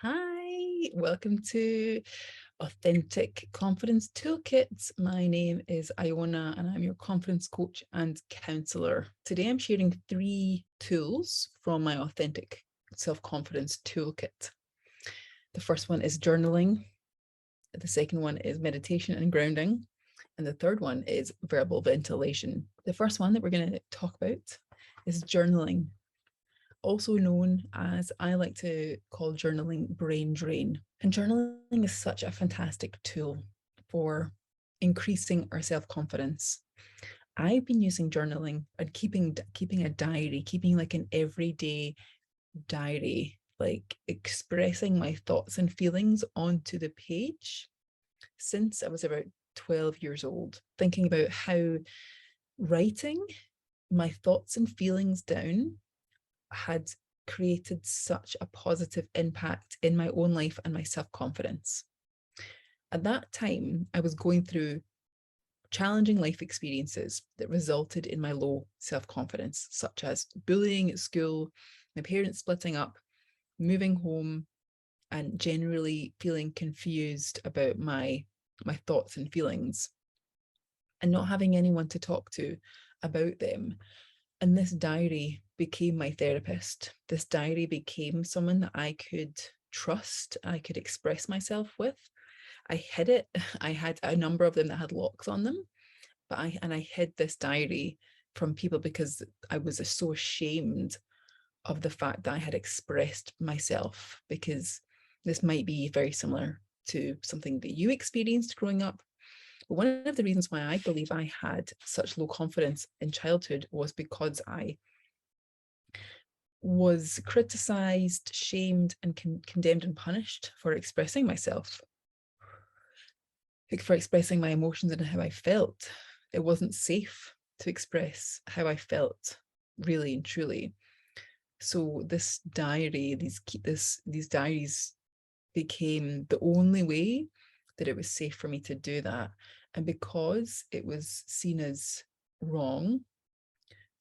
Hi, welcome to Authentic Confidence Toolkit. My name is Iona and I'm your confidence coach and counselor. Today I'm sharing 3 tools from my Authentic Self-Confidence Toolkit. The first one is journaling. The second one is meditation and grounding. And the third one is verbal ventilation. The first one that we're going to talk about is journaling, also known as, I like to call journaling, brain drain. And journaling is such a fantastic tool for increasing our self-confidence. I've been using journaling and keeping a diary, keeping like an everyday diary, like expressing my thoughts and feelings onto the page since I was about 12 years old, thinking about how writing my thoughts and feelings down had created such a positive impact in my own life and my self-confidence. At that time, I was going through challenging life experiences that resulted in my low self-confidence, such as bullying at school, my parents splitting up, moving home, and generally feeling confused about my thoughts and feelings and not having anyone to talk to about them. And this diary became my therapist. This diary became someone that I could trust, I could express myself with. I hid it. I had a number of them that had locks on them, but I hid this diary from people because I was so ashamed of the fact that I had expressed myself, because this might be very similar to something that you experienced growing up. But one of the reasons why I believe I had such low confidence in childhood was because I was criticized, shamed, and condemned and punished for expressing myself, like for expressing my emotions and how I felt. It wasn't safe to express how I felt, really and truly. So this diary, these diaries became the only way that it was safe for me to do that. And because it was seen as wrong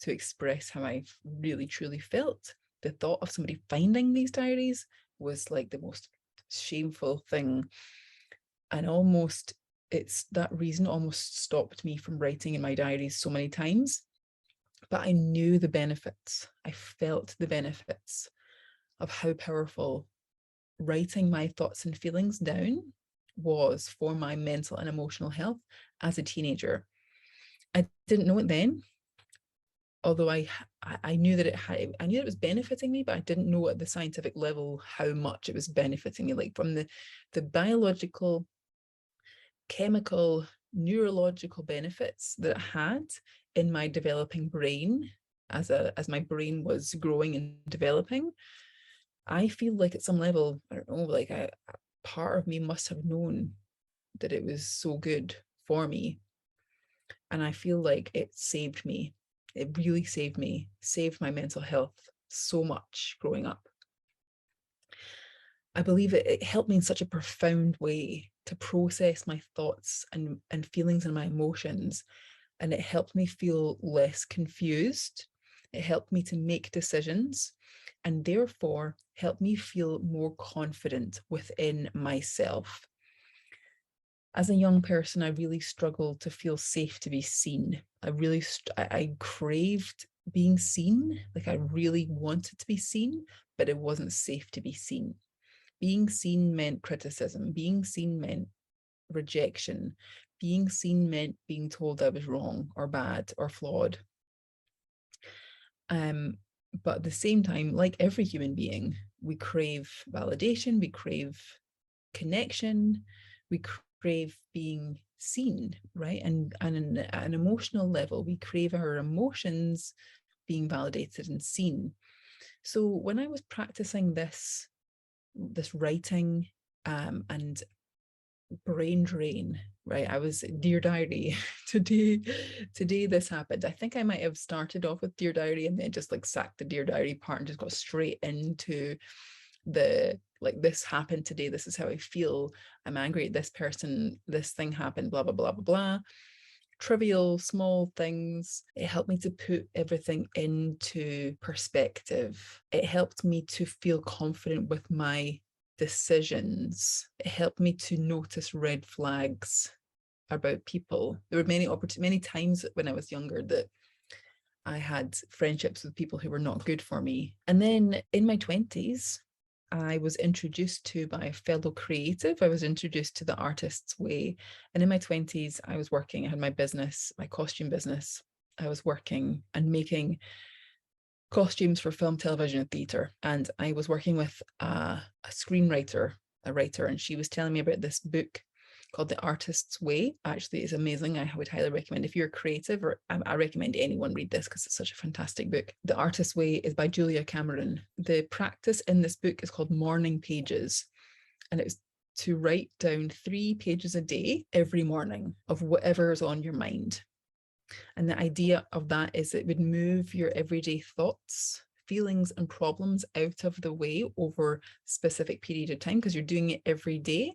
to express how I really truly felt, the thought of somebody finding these diaries was like the most shameful thing. And almost, it's that reason almost stopped me from writing in my diaries so many times. But I knew the benefits. I felt the benefits of how powerful writing my thoughts and feelings down was for my mental and emotional health as a teenager. I didn't know it then, although I knew that I knew that it was benefiting me, but I didn't know at the scientific level how much it was benefiting me, like from the biological, chemical, neurological benefits that it had in my developing brain as my brain was growing and developing. I feel like at some level, I don't know, like a part of me must have known that it was so good for me. And I feel like it saved me. It really saved me, saved my mental health so much growing up. I believe it helped me in such a profound way to process my thoughts and feelings and my emotions. And it helped me feel less confused. It helped me to make decisions and therefore helped me feel more confident within myself. As a young person, I really struggled to feel safe to be seen. I craved being seen. Like I really wanted to be seen, but it wasn't safe to be seen. Being seen meant criticism. Being seen meant rejection. Being seen meant being told I was wrong or bad or flawed. But at the same time, like every human being, we crave validation, we crave connection, we crave being seen, right? And at an emotional level, we crave our emotions being validated and seen. So when I was practicing this writing and brain drain, right? I was Dear Diary. Today this happened. I think I might have started off with Dear Diary and then just like sacked the Dear Diary part and just got straight into the like, this happened today, this is how I feel, I'm angry at this person, this thing happened, blah blah blah blah blah. Trivial small things. It helped me to put everything into perspective. It helped me to feel confident with my decisions. It helped me to notice red flags about people. There were many times when I was younger that I had friendships with people who were not good for me. And then in my 20s, I was introduced to by a fellow creative. I was introduced to the artist's way. And in my 20s, I was working, I had my business, my costume business. I was working and making costumes for film, television, and theatre. And I was working with a screenwriter, a writer, and she was telling me about this book called The Artist's Way. Actually, it's amazing. I would highly recommend, if you're creative, or I recommend anyone read this because it's such a fantastic book. The Artist's Way is by Julia Cameron. The practice in this book is called morning pages, and it's to write down 3 pages a day every morning of whatever is on your mind. And the idea of that is it would move your everyday thoughts, feelings, and problems out of the way over a specific period of time because you're doing it every day.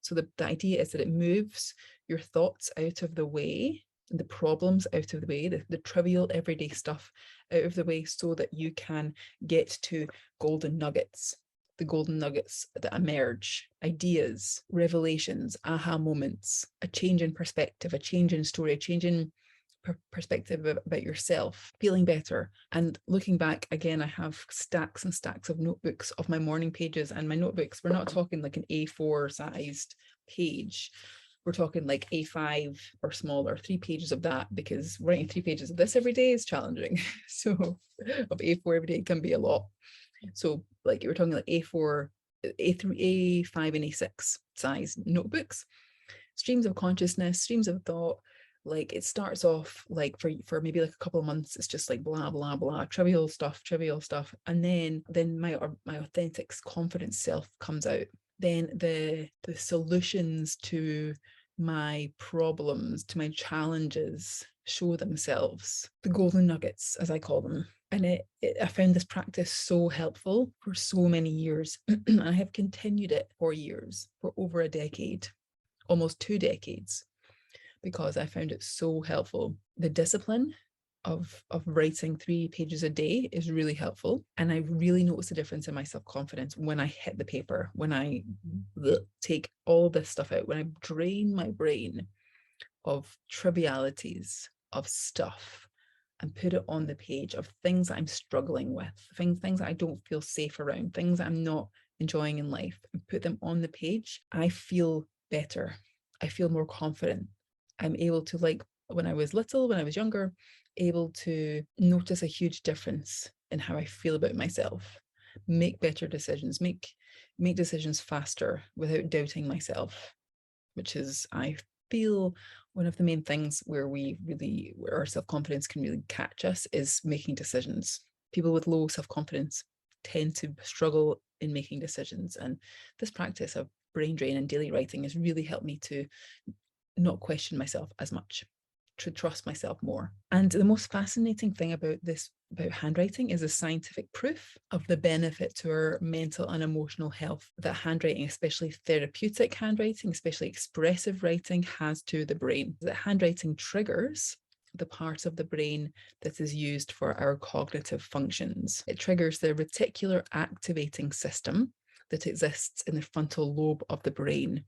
So the idea is that it moves your thoughts out of the way, the problems out of the way, the trivial everyday stuff out of the way, so that you can get to golden nuggets, the golden nuggets that emerge, ideas, revelations, aha moments, a change in perspective, a change in story, a change in perspective about yourself, feeling better. And looking back again, I have stacks and stacks of notebooks of my morning pages, and my notebooks, we're not talking like an A4 sized page, we're talking like A5 or smaller, 3 pages of that, because writing 3 pages of this every day is challenging. So of A4 every day can be a lot. So like we're talking like A4, A3, A5 and A6 size notebooks, streams of consciousness, streams of thought. Like it starts off like for maybe like a couple of months, it's just like blah blah blah, trivial stuff, and then my authentic confident self comes out. Then the solutions to my problems, to my challenges, show themselves, the golden nuggets as I call them. And I found this practice so helpful for so many years. I have continued it for years, for over a decade, almost 2 decades, because I found it so helpful. The discipline of writing 3 pages a day is really helpful. And I really noticed a difference in my self-confidence when I hit the paper, when I take all this stuff out, when I drain my brain of trivialities, of stuff, and put it on the page, of things I'm struggling with, things I don't feel safe around, things I'm not enjoying in life, and put them on the page, I feel better. I feel more confident. I'm able to, like when I was little, when I was younger, able to notice a huge difference in how I feel about myself, make better decisions, make decisions faster without doubting myself, which is, I feel, one of the main things where our self-confidence can really catch us is making decisions. People with low self-confidence tend to struggle in making decisions. And this practice of brain drain and daily writing has really helped me to not question myself as much, to trust myself more. And the most fascinating thing about handwriting is the scientific proof of the benefit to our mental and emotional health that handwriting, especially therapeutic handwriting, especially expressive writing, has to the brain. That handwriting triggers the part of the brain that is used for our cognitive functions. It triggers the reticular activating system that exists in the frontal lobe of the brain.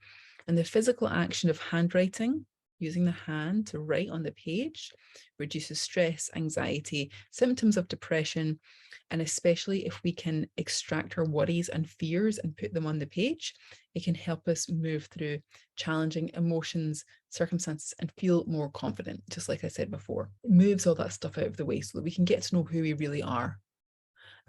And the physical action of handwriting, using the hand to write on the page, reduces stress, anxiety, symptoms of depression, and especially if we can extract our worries and fears and put them on the page, it can help us move through challenging emotions, circumstances, and feel more confident, just like I said before. It moves all that stuff out of the way so that we can get to know who we really are,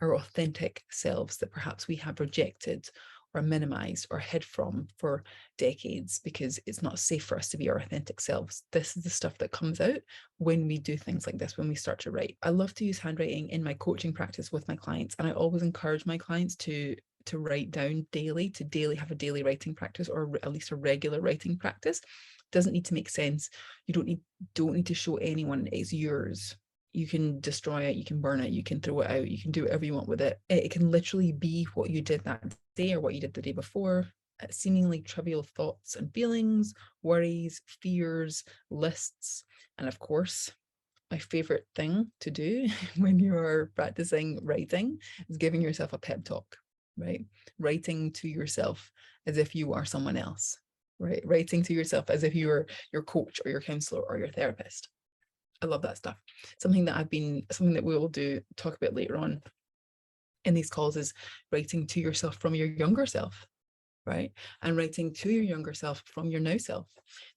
our authentic selves that perhaps we have rejected or minimized or hid from for decades because it's not safe for us to be our authentic selves. This is the stuff that comes out when we do things like this, when we start to write. I love to use handwriting in my coaching practice with my clients, and I always encourage my clients to write down daily, to have a daily writing practice, or at least a regular writing practice. It doesn't need to make sense. You don't need to show anyone it's yours. You can destroy it, you can burn it, you can throw it out, you can do whatever you want with it. It can literally be what you did that day or what you did the day before, seemingly trivial thoughts and feelings, worries, fears, lists. And of course, my favorite thing to do when you're practicing writing is giving yourself a pep talk. right? Writing to yourself as if you are someone else, right? Writing to yourself as if you were your coach or your counselor or your therapist. I love that stuff. Something that we will talk about later on in these calls is writing to yourself from your younger self, right? And writing to your younger self from your now self.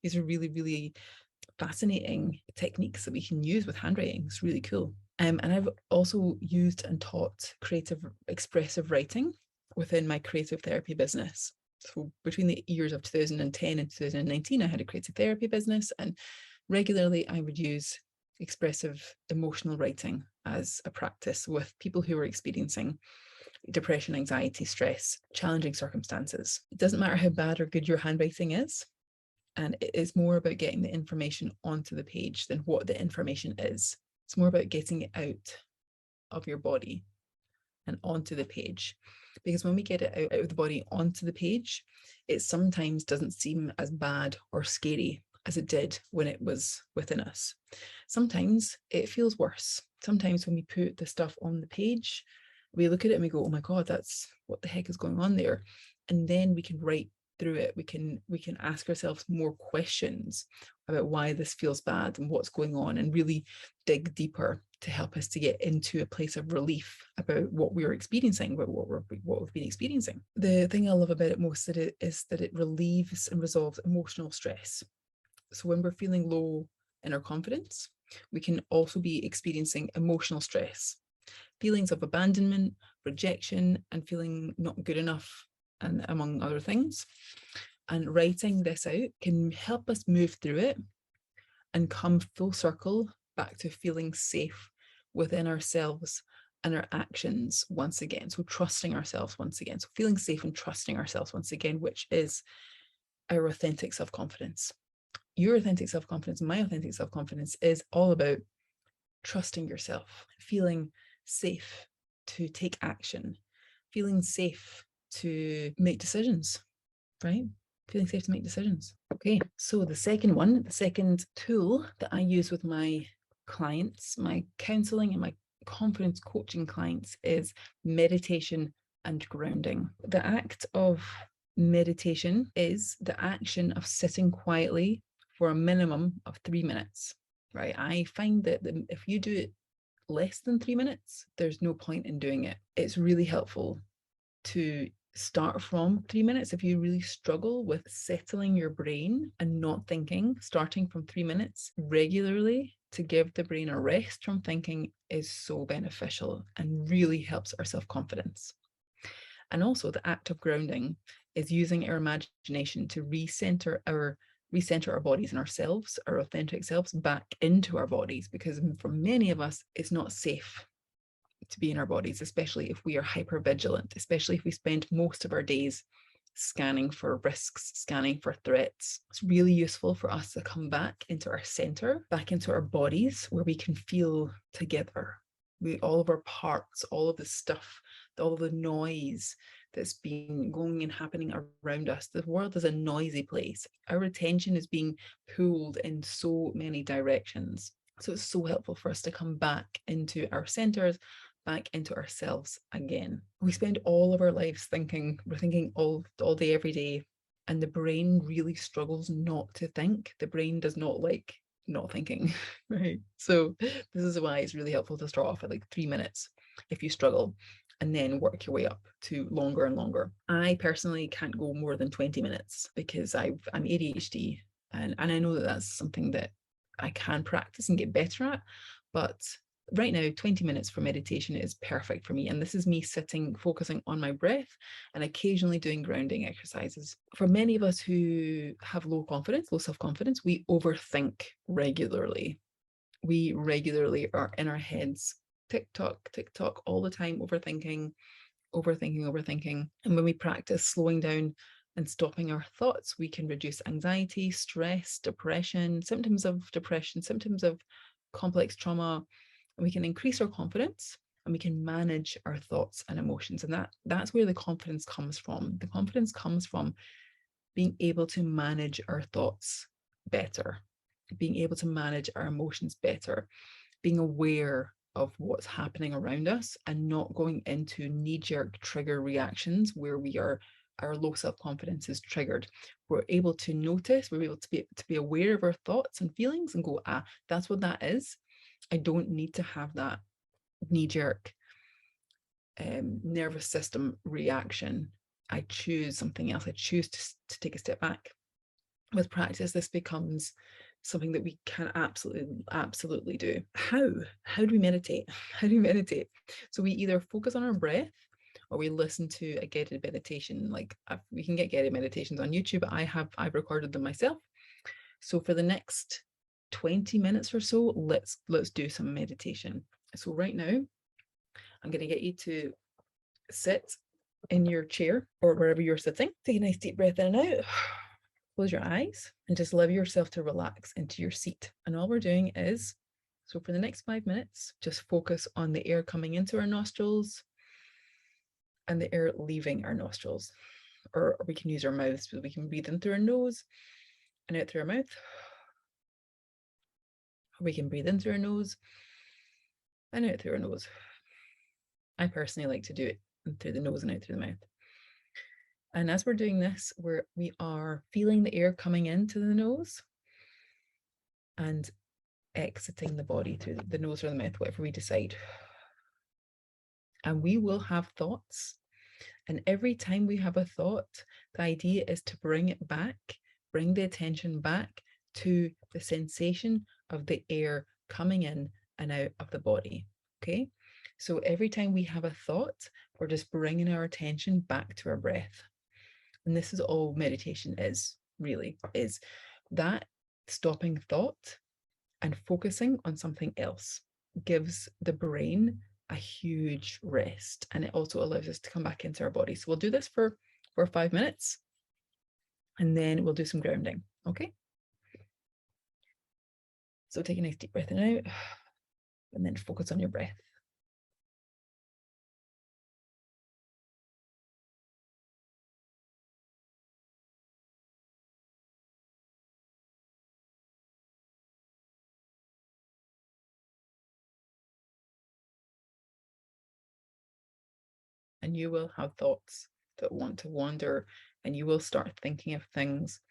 These are really, really fascinating techniques that we can use with handwriting. It's really cool. And I've also used and taught creative, expressive writing within my creative therapy business. So between the years of 2010 and 2019, I had a creative therapy business, and regularly I would use expressive emotional writing as a practice with people who were experiencing depression, anxiety, stress, challenging circumstances. It doesn't matter how bad or good your handwriting is, and it is more about getting the information onto the page than what the information is. It's more about getting it out of your body and onto the page. Because when we get it out of the body onto the page, it sometimes doesn't seem as bad or scary as it did when it was within us. Sometimes it feels worse. Sometimes when we put the stuff on the page, we look at it and we go, oh my God, that's what the heck is going on there? And then we can write through it. We can ask ourselves more questions about why this feels bad and what's going on, and really dig deeper to help us to get into a place of relief about what we're experiencing, about what we've been experiencing. The thing I love about it most is that it relieves and resolves emotional stress. So when we're feeling low in our confidence, we can also be experiencing emotional stress, feelings of abandonment, rejection, and feeling not good enough, and among other things. And writing this out can help us move through it and come full circle back to feeling safe within ourselves and our actions once again. So trusting ourselves once again. So feeling safe and trusting ourselves once again, which is our authentic self-confidence. Your authentic self-confidence, my authentic self-confidence is all about trusting yourself, feeling safe to take action, feeling safe to make decisions, right? Feeling safe to make decisions. Okay, so the second tool that I use with my clients, my counseling and my confidence coaching clients, is meditation and grounding. The act of meditation is the action of sitting quietly for a minimum of 3 minutes, right? I find that if you do it less than 3 minutes, there's no point in doing it. It's really helpful to start from 3 minutes. If you really struggle with settling your brain and not thinking, starting from 3 minutes regularly to give the brain a rest from thinking is so beneficial and really helps our self-confidence. And also the act of grounding is using our imagination to recenter our bodies and ourselves, our authentic selves, back into our bodies, because for many of us, it's not safe to be in our bodies, especially if we are hyper vigilant, especially if we spend most of our days scanning for risks, scanning for threats. It's really useful for us to come back into our center, back into our bodies, where we can feel together. All of our parts, all of the stuff, all of the noise that's been going and happening around us. The world is a noisy place. Our attention is being pulled in so many directions. So it's so helpful for us to come back into our centers, back into ourselves again. We spend all of our lives thinking, we're thinking all day, every day, and the brain really struggles not to think. The brain does not like not thinking, right? So this is why it's really helpful to start off at like 3 minutes if you struggle, and then work your way up to longer and longer. I personally can't go more than 20 minutes because I'm ADHD, and I know that that's something that I can practice and get better at, but right now 20 minutes for meditation is perfect for me. And this is me sitting, focusing on my breath and occasionally doing grounding exercises. For many of us who have low self-confidence, we overthink regularly. We regularly are in our heads, tick tock all the time, overthinking. And when we practice slowing down and stopping our thoughts, we can reduce anxiety, stress, depression, symptoms of complex trauma, and we can increase our confidence, and we can manage our thoughts and emotions. And that's where the confidence comes from. The confidence comes from being able to manage our thoughts better, being able to manage our emotions better, being aware of what's happening around us and not going into knee-jerk trigger reactions where our low self-confidence is triggered. We're able to notice, we're able to be aware of our thoughts and feelings and go, that's what that is. I don't need to have that knee-jerk nervous system reaction. I choose something else. I choose to take a step back. With practice, this becomes something that we can absolutely do. How do we meditate? How do we meditate? So we either focus on our breath or we listen to a guided meditation. Like we can get guided meditations on YouTube. I've recorded them myself. So for the next 20 minutes or so, let's do some meditation. So right now, I'm going to get you to sit in your chair or wherever you're sitting. Take a nice deep breath in and out. Close your eyes and just allow yourself to relax into your seat. And all we're doing is, so for the next 5 minutes, just focus on the air coming into our nostrils and the air leaving our nostrils. Or we can use our mouths, so we can breathe in through our nose and out through our mouth. Or we can breathe in through our nose and out through our nose. I personally like to do it through the nose and out through the mouth. And as we're doing this, we are feeling the air coming into the nose and exiting the body through the nose or the mouth, whatever we decide. And we will have thoughts. And every time we have a thought, the idea is to bring it back, bring the attention back to the sensation of the air coming in and out of the body. Okay? So every time we have a thought, we're just bringing our attention back to our breath. And this is all meditation is, really, is that stopping thought and focusing on something else gives the brain a huge rest, and it also allows us to come back into our body. So we'll do this for 5 minutes and then we'll do some grounding. Okay, so take a nice deep breath in and out and then focus on your breath. And you will have thoughts that want to wander and you will start thinking of things.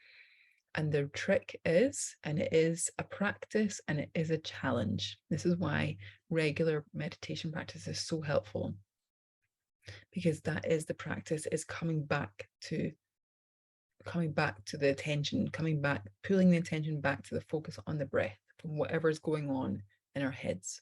And the trick is, and it is a practice and it is a challenge. This is why regular meditation practice is so helpful, because that is the practice, is coming back to the attention, pulling the attention back to the focus on the breath from whatever is going on in our heads.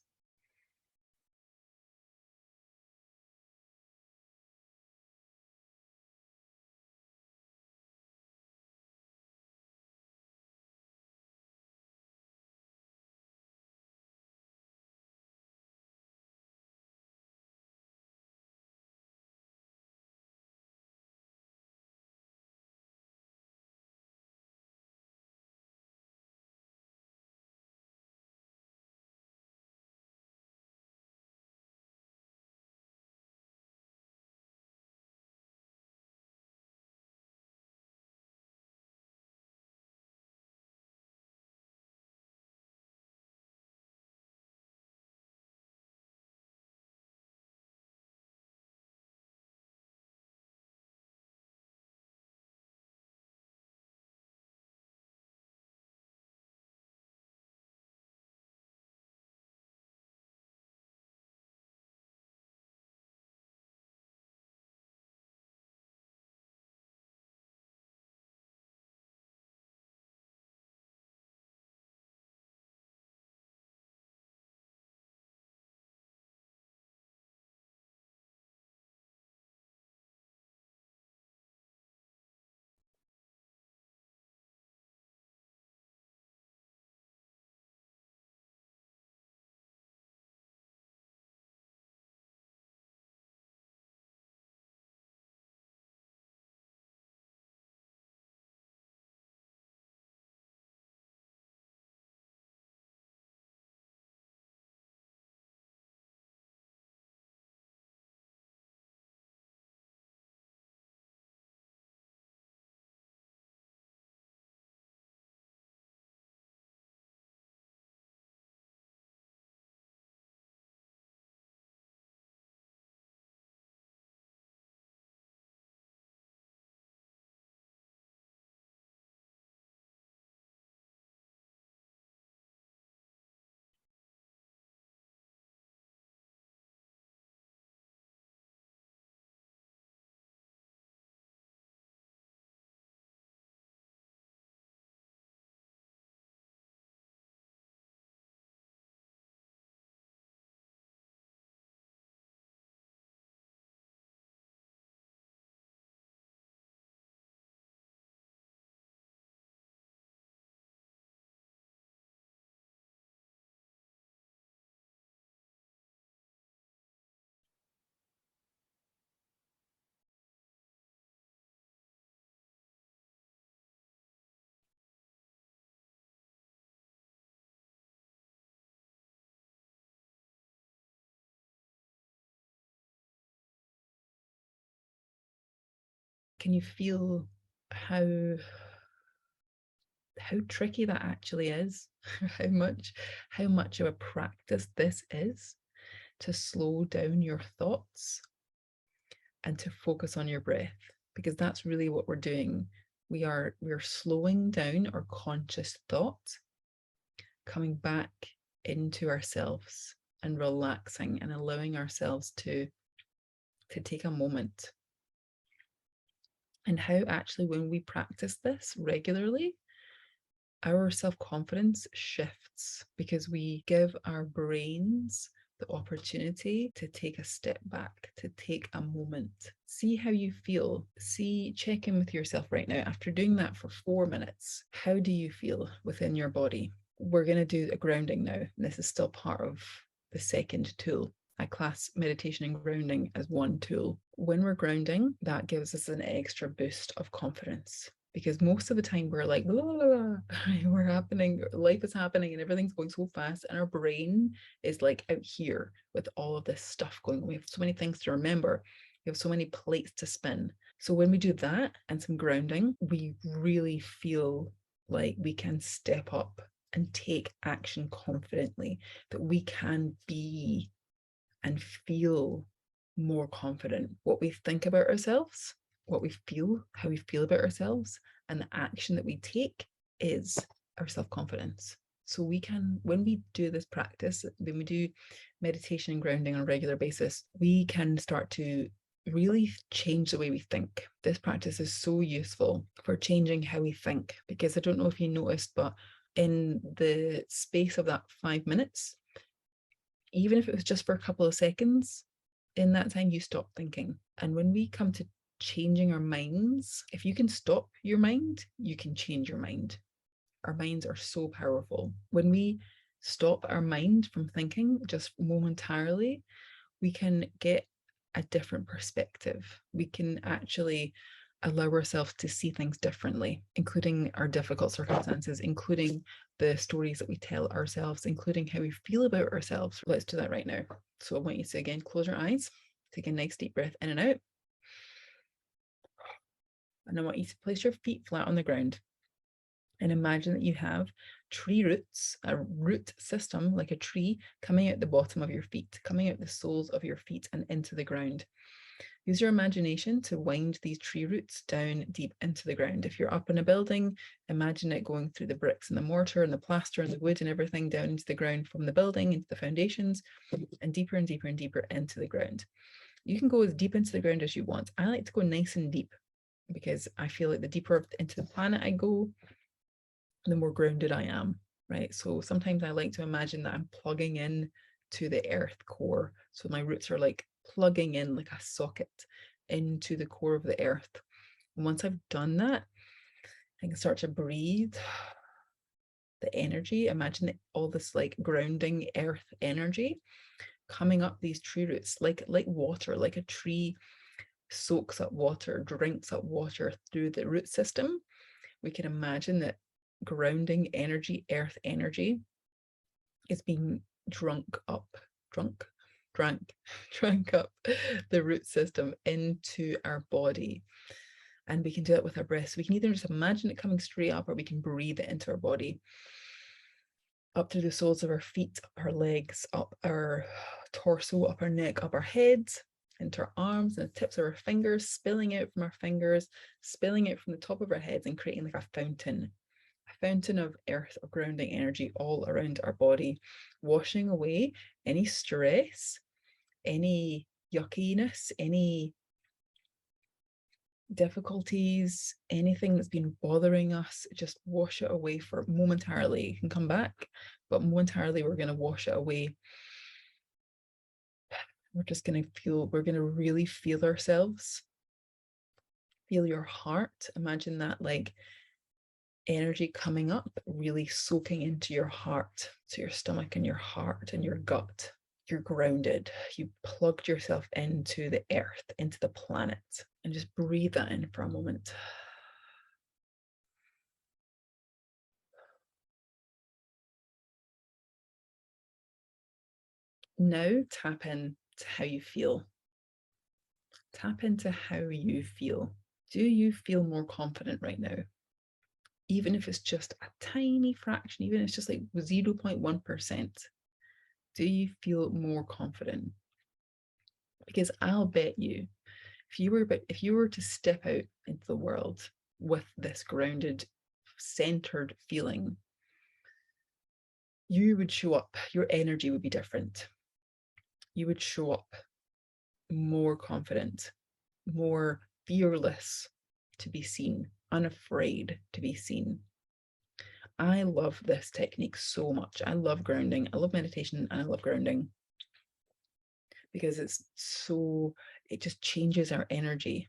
Can you feel how tricky that actually is? how much of a practice this is to slow down your thoughts and to focus on your breath, because that's really what we're doing. We're slowing down our conscious thought, coming back into ourselves and relaxing and allowing ourselves to take a moment. And how actually, when we practice this regularly, our self-confidence shifts because we give our brains the opportunity to take a step back, to take a moment. See how you feel. Check in with yourself right now. After doing that for 4 minutes, how do you feel within your body? We're going to do a grounding now. This is still part of the second tool. I class meditation and grounding as one tool. When we're grounding, that gives us an extra boost of confidence, because most of the time we're like, blah, blah, blah, we're happening, life is happening and everything's going so fast, and our brain is like out here with all of this stuff going on. We have so many things to remember. We have so many plates to spin. So when we do that and some grounding, we really feel like we can step up and take action confidently, that we can be and feel more confident. What we think about ourselves, what we feel, how we feel about ourselves, and the action that we take is our self-confidence. So we can, when we do this practice, when we do meditation and grounding on a regular basis, we can start to really change the way we think. This practice is so useful for changing how we think, because I don't know if you noticed, but in the space of that 5 minutes, even if it was just for a couple of seconds, in that time you stop thinking. And when we come to changing our minds, if you can stop your mind, you can change your mind. Our minds are so powerful. When we stop our mind from thinking just momentarily, we can get a different perspective. We can actually allow ourselves to see things differently, including our difficult circumstances, including the stories that we tell ourselves, including how we feel about ourselves. Let's do that right now. So I want you to, again, close your eyes, take a nice deep breath in and out. And I want you to place your feet flat on the ground and imagine that you have tree roots, a root system like a tree coming out the bottom of your feet, coming out the soles of your feet and into the ground. Use your imagination to wind these tree roots down deep into the ground. If you're up in a building, imagine it going through the bricks and the mortar and the plaster and the wood and everything down into the ground from the building, into the foundations, and deeper and deeper and deeper into the ground. You can go as deep into the ground as you want. I like to go nice and deep because I feel like the deeper into the planet I go, the more grounded I am, right? So sometimes I like to imagine that I'm plugging in to the earth core. So my roots are like plugging in like a socket into the core of the earth. And once I've done that, I can start to breathe the energy. Imagine all this like grounding earth energy coming up these tree roots, like water, like a tree soaks up water, drinks up water through the root system. We can imagine that grounding energy, earth energy, is being drank up the root system into our body. And we can do it with our breath. So we can either just imagine it coming straight up, or we can breathe it into our body, up through the soles of our feet, up our legs, up our torso, up our neck, up our heads, into our arms and the tips of our fingers, spilling out from our fingers, spilling out from the top of our heads, and creating like a fountain of earth, of grounding energy all around our body, washing away any stress, any yuckiness, any difficulties, anything that's been bothering us. Just wash it away for momentarily. You can come back, but momentarily we're going to wash it away. We're just going to we're going to really feel ourselves. Feel your heart. Imagine that like energy coming up, really soaking into your heart, so your stomach and your heart and your gut. You're grounded. You plugged yourself into the earth, into the planet, and just breathe that in for a moment. Now tap in to how you feel. Tap into how you feel. Do you feel more confident right now? Even if it's just a tiny fraction, even if it's just like 0.1%, do you feel more confident? Because I'll bet you, if you were to step out into the world with this grounded, centered feeling, you would show up, your energy would be different. You would show up more confident, more fearless to be seen, unafraid to be seen. I love this technique so much. I love grounding. I love meditation and I love grounding because it just changes our energy.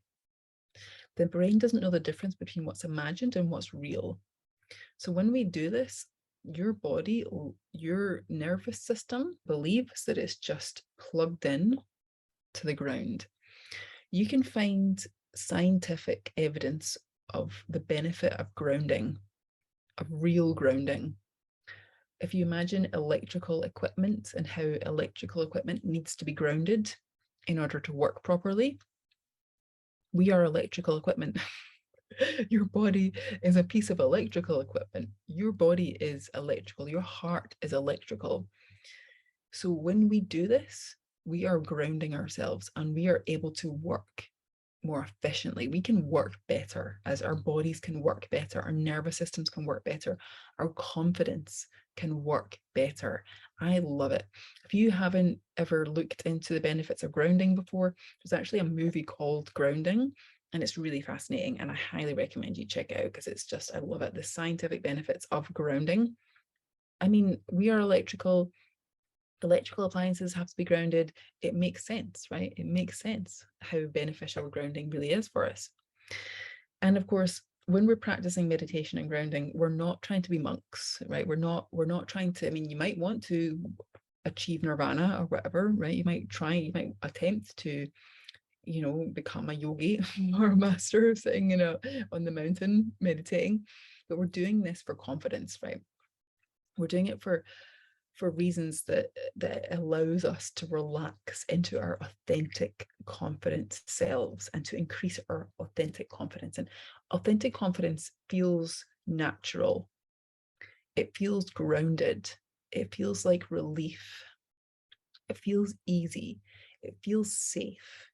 The brain doesn't know the difference between what's imagined and what's real. So when we do this, your body, your nervous system believes that it's just plugged in to the ground. You can find scientific evidence of the benefit of grounding, of real grounding. If you imagine electrical equipment and how electrical equipment needs to be grounded in order to work properly, we are electrical equipment. Your body is a piece of electrical equipment. Your body is electrical. Your heart is electrical. So when we do this, we are grounding ourselves and we are able to work more efficiently. We can work better as our bodies can work better, our nervous systems can work better, our confidence can work better. I love it. If you haven't ever looked into the benefits of grounding before, there's actually a movie called Grounding, and it's really fascinating, and I highly recommend you check it out because it's just, I love it. The scientific benefits of grounding. I mean, we are electrical appliances have to be grounded. It makes sense, right? It makes sense how beneficial grounding really is for us. And of course, when we're practicing meditation and grounding, we're not trying to be monks, right? We're not trying to, I mean, you might want to achieve nirvana or whatever, right? You might attempt to, become a yogi or a master sitting on the mountain meditating, but we're doing this for confidence, right? We're doing it for reasons that allows us to relax into our authentic, confident selves and to increase our authentic confidence. And authentic confidence feels natural. It feels grounded. It feels like relief. It feels easy. It feels safe.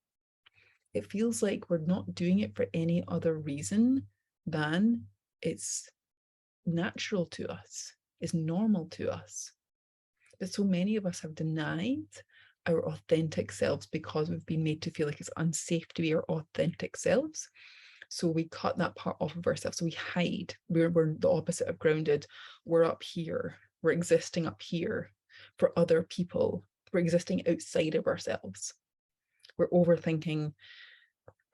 It feels like we're not doing it for any other reason than it's natural to us, it's normal to us. But so many of us have denied our authentic selves because we've been made to feel like it's unsafe to be our authentic selves. So we cut that part off of ourselves. So we hide. We're the opposite of grounded. We're up here. We're existing up here for other people. We're existing outside of ourselves. We're overthinking.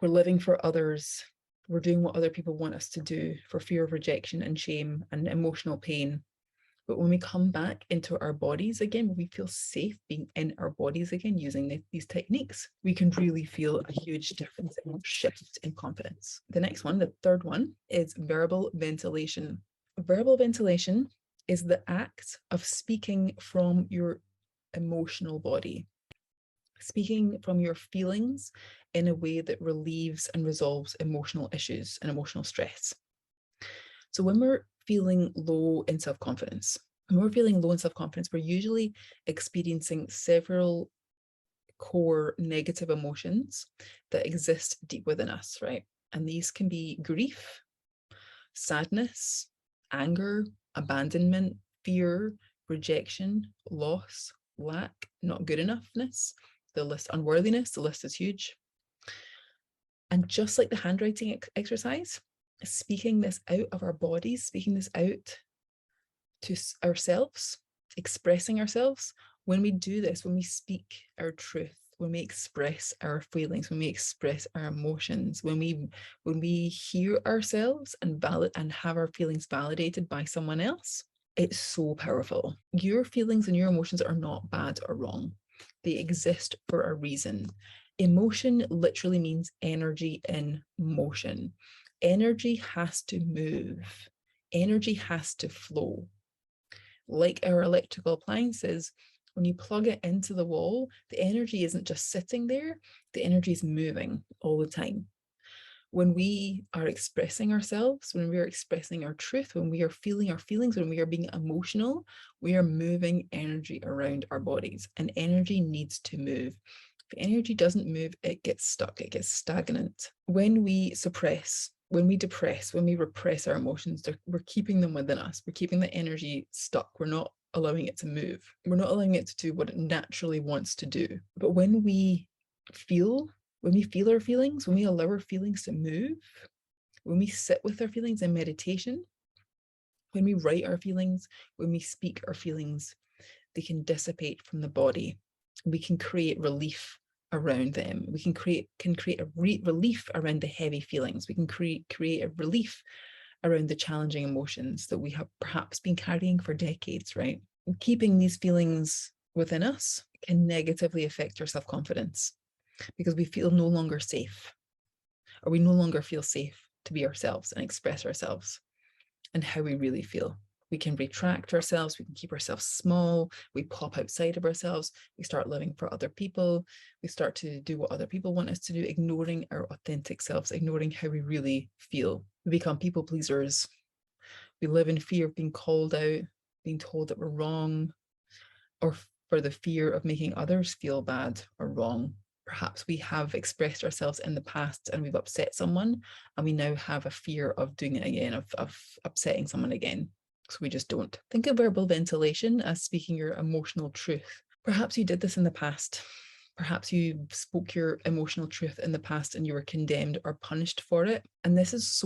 We're living for others. We're doing what other people want us to do for fear of rejection and shame and emotional pain. But when we come back into our bodies again, when we feel safe being in our bodies again, using these techniques, we can really feel a huge difference and shift in confidence. The next one, the third one, is verbal ventilation. Verbal ventilation is the act of speaking from your emotional body, speaking from your feelings in a way that relieves and resolves emotional issues and emotional stress. So when we're feeling low in self-confidence, we're usually experiencing several core negative emotions that exist deep within us, right? And these can be grief, sadness, anger, abandonment, fear, rejection, loss, lack, not good enoughness, unworthiness, the list is huge. And just like the handwriting exercise, speaking this out of our bodies, speaking this out to ourselves, expressing ourselves, when we do this, when we speak our truth, when we express our feelings, when we express our emotions, when we hear ourselves and have our feelings validated by someone else, it's so powerful. Your feelings and your emotions are not bad or wrong. They exist for a reason. Emotion literally means energy in motion. Energy has to move. Energy has to flow. Like our electrical appliances, when you plug it into the wall, the energy isn't just sitting there, the energy is moving all the time. When we are expressing ourselves, when we are expressing our truth, when we are feeling our feelings, when we are being emotional, we are moving energy around our bodies, and energy needs to move. If energy doesn't move, it gets stuck, it gets stagnant. When we suppress, when we depress, when we repress our emotions, we're keeping them within us. We're keeping the energy stuck. We're not allowing it to move. We're not allowing it to do what it naturally wants to do. But when we feel our feelings, when we allow our feelings to move, when we sit with our feelings in meditation, when we write our feelings, when we speak our feelings, they can dissipate from the body. We can create relief around them. We can create a relief around the heavy feelings. We can create a relief around the challenging emotions that we have perhaps been carrying for decades, right? Keeping these feelings within us can negatively affect our self-confidence because we feel no longer safe, or we no longer feel safe to be ourselves and express ourselves and how we really feel. We can retract ourselves, we can keep ourselves small, we pop outside of ourselves, we start living for other people, we start to do what other people want us to do, ignoring our authentic selves, ignoring how we really feel. We become people pleasers. We live in fear of being called out, being told that we're wrong, or for the fear of making others feel bad or wrong. Perhaps we have expressed ourselves in the past and we've upset someone, and we now have a fear of doing it again, of upsetting someone again. So we just don't. Think of verbal ventilation as speaking your emotional truth. Perhaps you did this in the past. Perhaps you spoke your emotional truth in the past and you were condemned or punished for it. And this is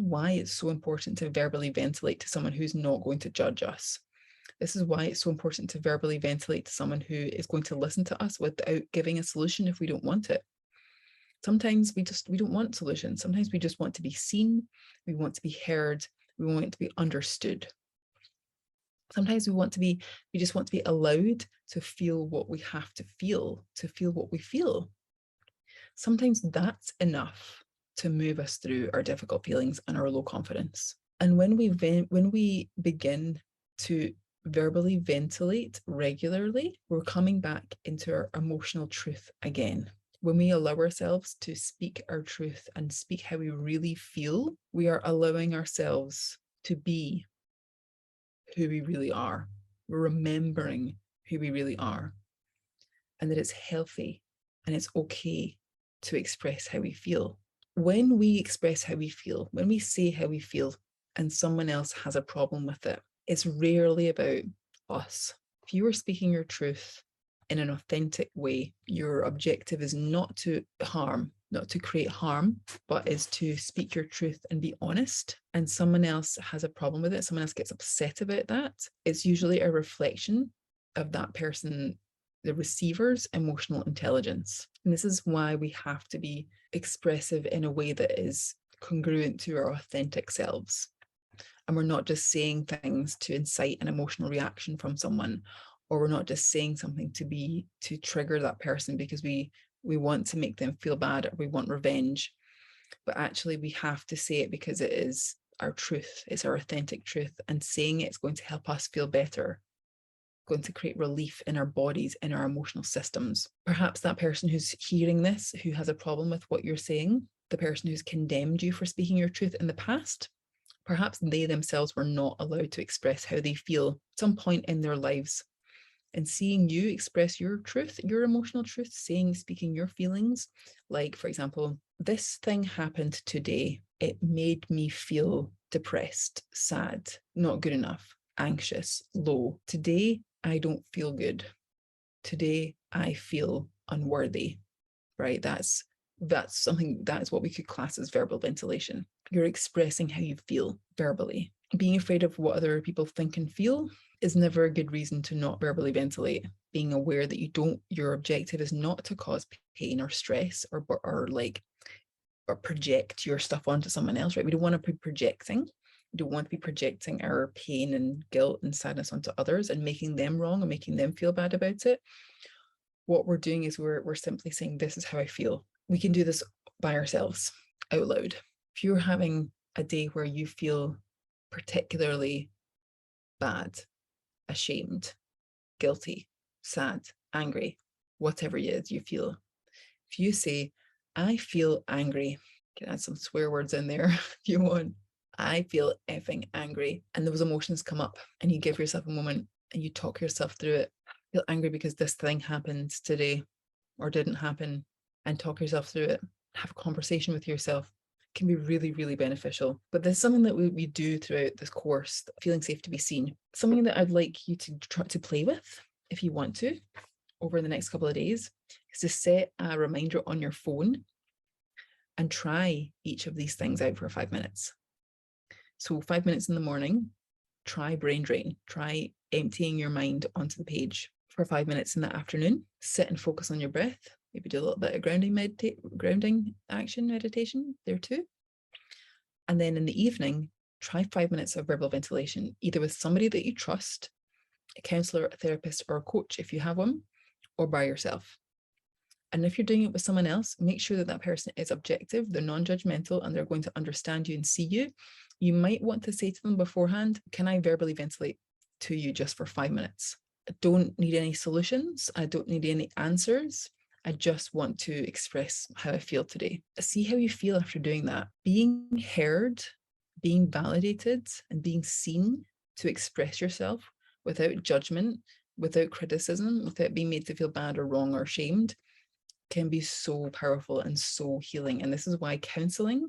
why it's so important to verbally ventilate to someone who's not going to judge us. This is why it's so important to verbally ventilate to someone who is going to listen to us without giving a solution if we don't want it. Sometimes we don't want solutions. Sometimes we just want to be seen, we want to be heard, we want to be understood. Sometimes we just want to be allowed to feel what we have to feel what we feel. Sometimes that's enough to move us through our difficult feelings and our low confidence. And when we begin to verbally ventilate regularly, we're coming back into our emotional truth again. When we allow ourselves to speak our truth and speak how we really feel, we are allowing ourselves to be who we really are. We're remembering who we really are, and that it's healthy and it's okay to express how we feel. When we express how we feel, when we say how we feel, and someone else has a problem with it, it's rarely about us. If you are speaking your truth in an authentic way, your objective is not to harm, not to create harm, but is to speak your truth and be honest. And someone else has a problem with it, someone else gets upset about that, it's usually a reflection of that person, the receiver's emotional intelligence. And this is why we have to be expressive in a way that is congruent to our authentic selves. And we're not just saying things to incite an emotional reaction from someone, or we're not just saying something to trigger that person because we want to make them feel bad or we want revenge. But actually we have to say it because it is our truth, it's our authentic truth, and saying it's going to help us feel better, going to create relief in our bodies, in our emotional systems. Perhaps that person who's hearing this, who has a problem with what you're saying, the person who's condemned you for speaking your truth in the past, perhaps they themselves were not allowed to express how they feel at some point in their lives. And seeing you express your truth, your emotional truth, speaking your feelings, like, for example, this thing happened today. It made me feel depressed, sad, not good enough, anxious, low. Today, I don't feel good. Today, I feel unworthy, right? That's what we could class as verbal ventilation. You're expressing how you feel verbally. Being afraid of what other people think and feel is never a good reason to not verbally ventilate. Being aware that your objective is not to cause pain or stress or project your stuff onto someone else, right? We don't want to be projecting. We don't want to be projecting our pain and guilt and sadness onto others and making them wrong and making them feel bad about it. What we're doing is we're simply saying, this is how I feel. We can do this by ourselves, out loud. If you're having a day where you feel particularly bad, ashamed, guilty, sad, angry, whatever it is you feel, if you say, I feel angry, You can add some swear words in there if you want. I feel effing angry. And those emotions come up and you give yourself a moment and you talk yourself through it. I feel angry because this thing happened today or didn't happen, and talk yourself through it. Have a conversation with yourself. It can be really, really beneficial. But there's something that we do throughout this course, feeling safe to be seen. Something that I'd like you to try to play with, if you want to, over the next couple of days, is to set a reminder on your phone and try each of these things out for 5 minutes. So 5 minutes in the morning, try brain drain, try emptying your mind onto the page. For 5 minutes in the afternoon, sit and focus on your breath. Maybe do a little bit of grounding action meditation there too. And then in the evening, try 5 minutes of verbal ventilation, either with somebody that you trust, a counselor, a therapist, or a coach if you have one, or by yourself. And if you're doing it with someone else, make sure that that person is objective, they're non-judgmental, and they're going to understand you and see you. You might want to say to them beforehand, can I verbally ventilate to you just for 5 minutes? I don't need any solutions. I don't need any answers. I just want to express how I feel today. See how you feel after doing that. Being heard, being validated, and being seen to express yourself without judgment, without criticism, without being made to feel bad or wrong or shamed, can be so powerful and so healing. And this is why counseling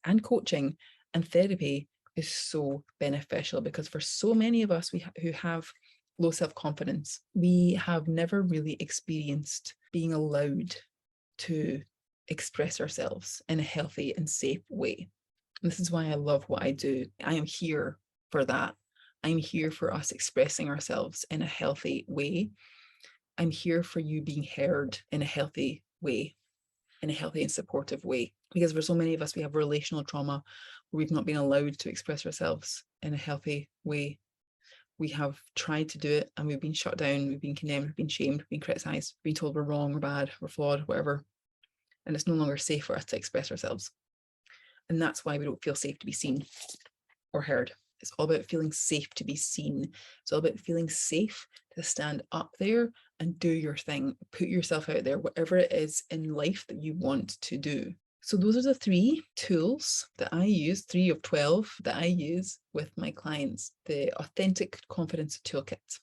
and coaching and therapy is so beneficial, because for so many of us who have low self-confidence, we have never really experienced being allowed to express ourselves in a healthy and safe way. And this is why I love what I do. I am here for that. I'm here for us expressing ourselves in a healthy way. I'm here for you being heard in a healthy way, in a healthy and supportive way. Because for so many of us, we have relational trauma where we've not been allowed to express ourselves in a healthy way. We have tried to do it and we've been shut down, we've been condemned, we've been shamed, we've been criticized, we've been told we're wrong, we're bad, we're flawed, whatever. And it's no longer safe for us to express ourselves. And that's why we don't feel safe to be seen or heard. It's all about feeling safe to be seen. It's all about feeling safe to stand up there and do your thing. Put yourself out there, whatever it is in life that you want to do. So those are the 3 tools that I use, 3 of 12 that I use with my clients, the Authentic Confidence Toolkit.